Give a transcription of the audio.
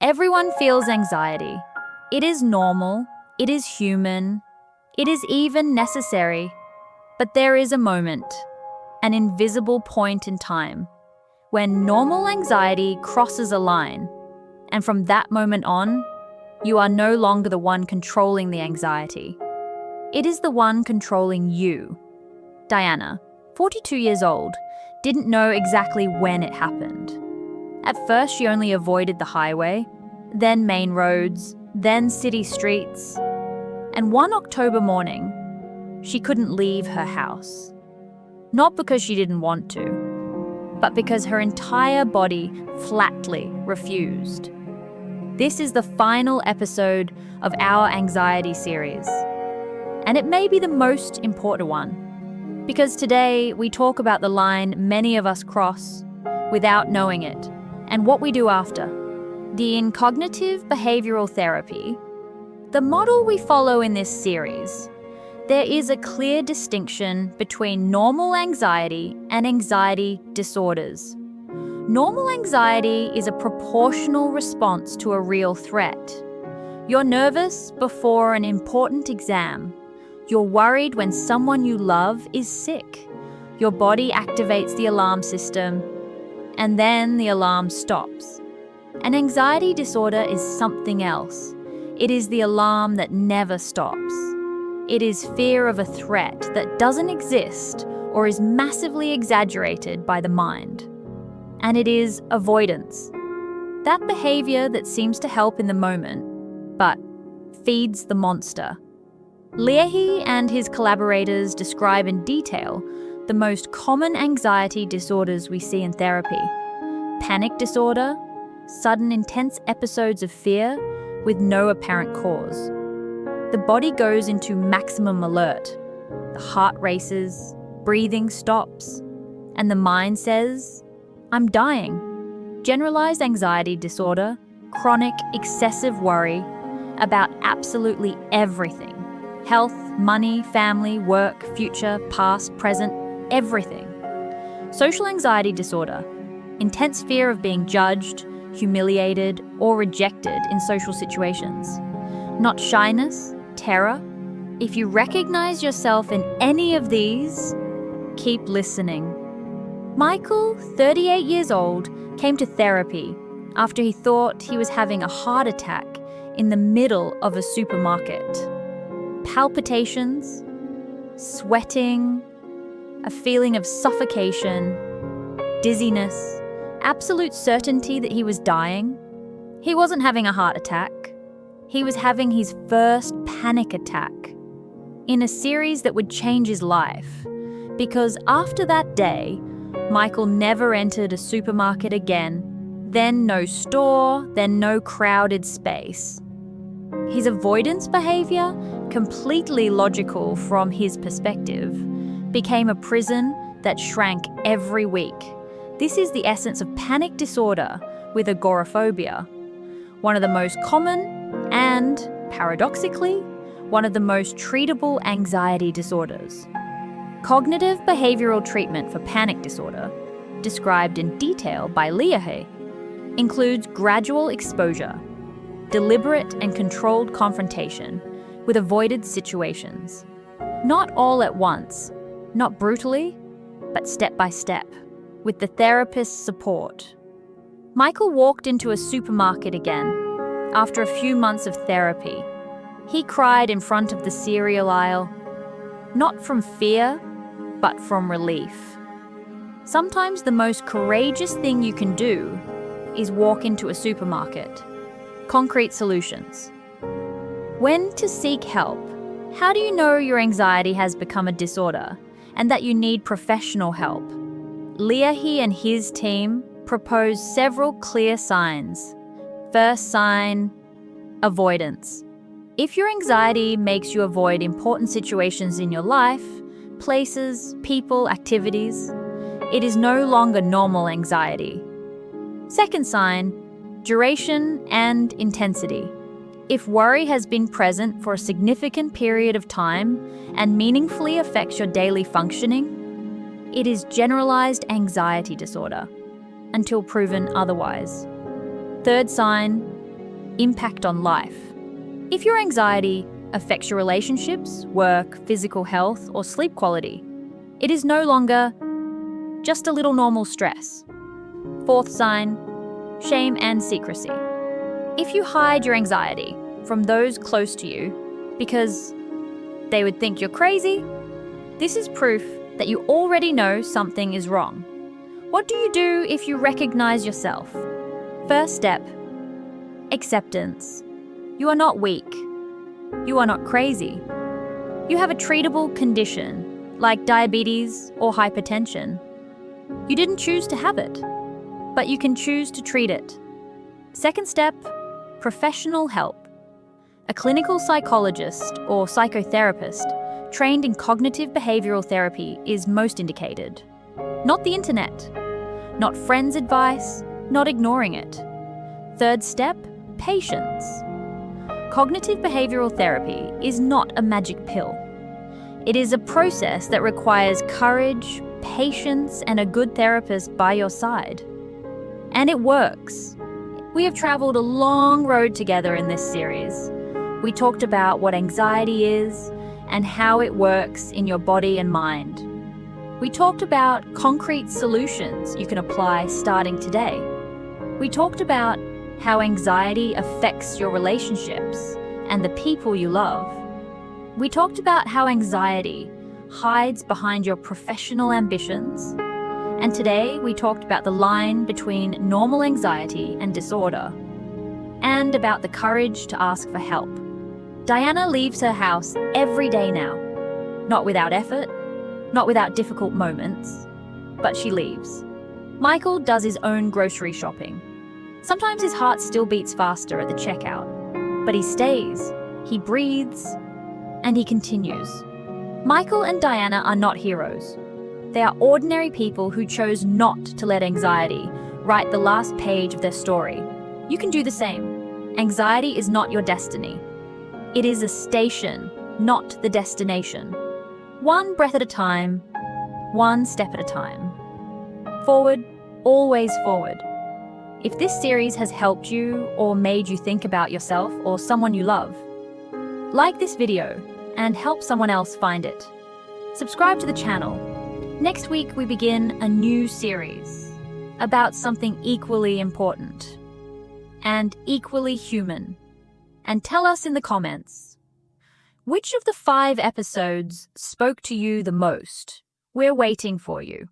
Everyone feels anxiety. It is normal, it is human, it is even necessary. But there is a moment, an invisible point in time, when normal anxiety crosses a line, and from that moment on, you are no longer the one controlling the anxiety. It is the one controlling you. Diana, 42 years old, didn't know exactly when it happened. At first, she only avoided the highway, then main roads, then city streets. And one October morning, she couldn't leave her house. Not because she didn't want to, but because her entire body flatly refused. This is the final episode of our anxiety series. And it may be the most important one, because today we talk about the line many of us cross without knowing it, and what we do after. In cognitive behavioral therapy, the model we follow in this series, there is a clear distinction between normal anxiety and anxiety disorders. Normal anxiety is a proportional response to a real threat. You're nervous before an important exam. You're worried when someone you love is sick. Your body activates the alarm system, and then the alarm stops. An anxiety disorder is something else. It is the alarm that never stops. It is fear of a threat that doesn't exist or is massively exaggerated by the mind. And it is avoidance. That behavior that seems to help in the moment, but feeds the monster. Leahy and his collaborators describe in detail the most common anxiety disorders we see in therapy. Panic disorder, sudden intense episodes of fear with no apparent cause. The body goes into maximum alert. The heart races, breathing stops, and the mind says, I'm dying. Generalized anxiety disorder, chronic excessive worry about absolutely everything. Health, money, family, work, future, past, present, everything. Social anxiety disorder, intense fear of being judged, humiliated, or rejected in social situations. Not shyness, terror. If you recognize yourself in any of these, keep listening. Michael, 38 years old, came to therapy after he thought he was having a heart attack in the middle of a supermarket. Palpitations, sweating, a feeling of suffocation, dizziness, absolute certainty that he was dying. He wasn't having a heart attack. He was having his first panic attack in a series that would change his life, because after that day, Michael never entered a supermarket again, then no store, then no crowded space. His avoidance behavior, completely logical from his perspective, became a prison that shrank every week. This is the essence of panic disorder with agoraphobia, one of the most common and, paradoxically, one of the most treatable anxiety disorders. Cognitive behavioral treatment for panic disorder, described in detail by Leahy, includes gradual exposure, deliberate and controlled confrontation with avoided situations. Not all at once, not brutally, but step by step, with the therapist's support. Michael walked into a supermarket again after a few months of therapy. He cried in front of the cereal aisle, not from fear, but from relief. Sometimes the most courageous thing you can do is walk into a supermarket. Concrete solutions. When to seek help? How do you know your anxiety has become a disorder and that you need professional help? Leahy and his team proposed several clear signs. First sign, avoidance. If your anxiety makes you avoid important situations in your life, places, people, activities, it is no longer normal anxiety. Second sign, duration and intensity. If worry has been present for a significant period of time and meaningfully affects your daily functioning, it is generalized anxiety disorder, until proven otherwise. Third sign, impact on life. If your anxiety affects your relationships, work, physical health, or sleep quality, it is no longer just a little normal stress. Fourth sign, shame and secrecy. If you hide your anxiety from those close to you because they would think you're crazy, this is proof that you already know something is wrong. What do you do if you recognize yourself? First step, acceptance. You are not weak. You are not crazy. You have a treatable condition, like diabetes or hypertension. You didn't choose to have it, but you can choose to treat it. Second step, professional help. A clinical psychologist or psychotherapist trained in cognitive behavioral therapy is most indicated. Not the internet, not friends' advice, not ignoring it. Third step, patience. Cognitive behavioral therapy is not a magic pill. It is a process that requires courage, patience, and a good therapist by your side. And it works. We have traveled a long road together in this series. We talked about what anxiety is and how it works in your body and mind. We talked about concrete solutions you can apply starting today. We talked about how anxiety affects your relationships and the people you love. We talked about how anxiety hides behind your professional ambitions. And today we talked about the line between normal anxiety and disorder, and about the courage to ask for help. Diana leaves her house every day now. Not without effort, not without difficult moments, but she leaves. Michael does his own grocery shopping. Sometimes his heart still beats faster at the checkout, but he stays, he breathes, and he continues. Michael and Diana are not heroes. They are ordinary people who chose not to let anxiety write the last page of their story. You can do the same. Anxiety is not your destiny. It is a station, not the destination. One breath at a time, one step at a time. Forward, always forward. If this series has helped you or made you think about yourself or someone you love, like this video and help someone else find it. Subscribe to the channel. Next week we begin a new series about something equally important and equally human. And tell us in the comments, which of the 5 episodes spoke to you the most? We're waiting for you.